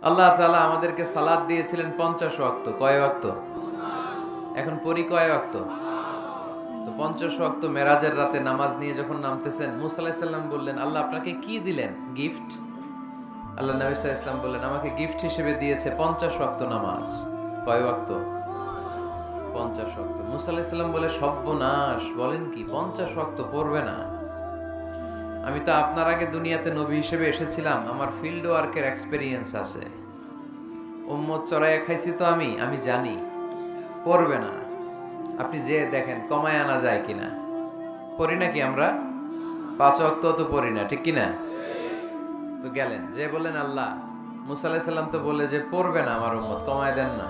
আল্লাহ তাআলা আমাদেরকে সালাত দিয়েছিলেন 50 ওয়াক্ত। কয় ওয়াক্ত? এখন পড়ি কয় ওয়াক্ত? তো 50 ওয়াক্ত মেরাজের রাতে নামাজ নিয়ে যখন নামতেছেন, মুসা আলাইহিস সালাম বললেন, আল্লাহ আপনাকে কি দিলেন গিফট? আল্লাহ নবী সাল্লাল্লাহু আলাইহি ওয়াসাল্লাম বললেন, আমাকে গিফট হিসেবে দিয়েছে 50 ওয়াক্ত নামাজ। কয় ওয়াক্ত? 50 ওয়াক্ত। মুসা আলাইহিস সালাম বলে, সর্বনাশ, বলেন কি 50 ওয়াক্ত পড়বে না? আমি তো আপনার আগে দুনিয়াতে নবী হিসেবে এসেছিলাম, আমার ফিল্ড ওয়ার্কের এক্সপেরিয়েন্স আছে, উম্মত চড়াইয়া খাইছি তো আমি জানি পড়বে না। আপনি যে দেখেন কমায় আনা যায় কিনা। পড়ি নাকি আমরা? 5 ওয়াক্ত তো পড়ি না, ঠিক কিনা? তো গেলেন যে বললেন, আল্লাহ মুসা আলাইহিস সালাম তো বলে যে পড়বে না আমার উম্মত, কমায় দেন না।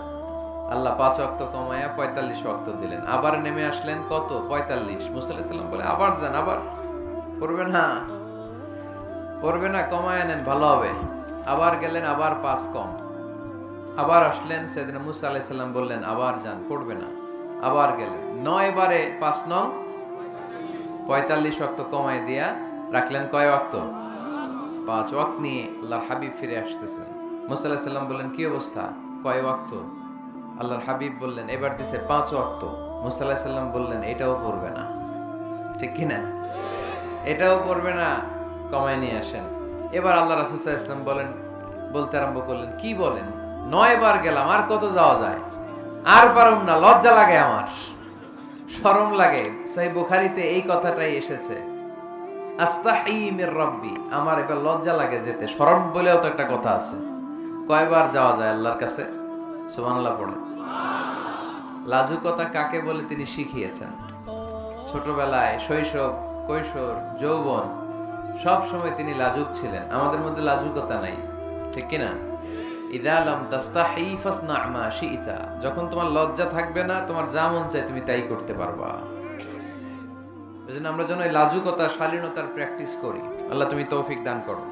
আল্লাহ 5 ওয়াক্ত কমায়া 45 ওয়াক্ত দিলেন। আবার নেমে আসলেন কত? 45। মুসা আলাইহিস সালাম বলে, আবার যান, আবার পড়বে না, পড়বে না, কমায় নেন, ভালো হবে। আবার গেলেন, আবার 5 কম। আবার আসলেন, সেদিন মুসা আলাইহিস সালাম বললেন, আবার যান, পড়বে না। আবার গেলেন, 9 বারে 5 নং 45 ওয়াক্ত কমায় দিয়া রাখলেন কয় ওয়াক্ত? 5 ওয়াক্ত নিয়ে আল্লাহর হাবিব ফিরে আসতেছেন। মুসা আলাইহিস সালাম বললেন, কি অবস্থা, কয় ওয়াক্ত? আল্লাহর হাবিব বললেন, এবার দিছে 5 ওয়াক্ত। মুসা আলাইহিস সালাম বললেন, এটাও পড়বে না, ঠিক কি না? এটাও পড়বে না, কমায় নিয়ে আসেন। এবার আল্লাহ রাসূল সাল্লাল্লাহু আলাইহি ওয়াসাল্লাম বলতে আরম্ভ করলেন, কি বলেন, 9 বার গেলাম, আর কত যাওয়া যায়? আর পারুম না, লজ্জা লাগে, আমার শরম লাগে। সহিহ বুখারীতে এই কথাটাই এসেছে, আস্তাহি মির রাব্বি, আমার এবার লজ্জা লাগে যেতে। শরম বলেও তো একটা কথা আছে। কয়বার যাওয়া যায় আল্লাহর কাছে? সুবহানাল্লাহ পড়ে। লাজুকতা কাকে বলে তিনি শিখিয়েছেন। ছোটবেলায়, শৈশব, কৈশোর, যৌবন, সব সময় তিনি লাজুক ছিলেন। আমাদের মধ্যে লাজুকতা নাই, ঠিক কিনা? ইযা লাম তাস্তাহি ফাসনা মা শিইতা, যখন তোমার লজ্জা থাকবে না, তোমার যা মন চায় তুমি তাই করতে পারবা। এজন্য আমরা যেন এই লাজুকতা, শালীনতার প্র্যাকটিস করি। আল্লাহ তুমি তৌফিক দান করো।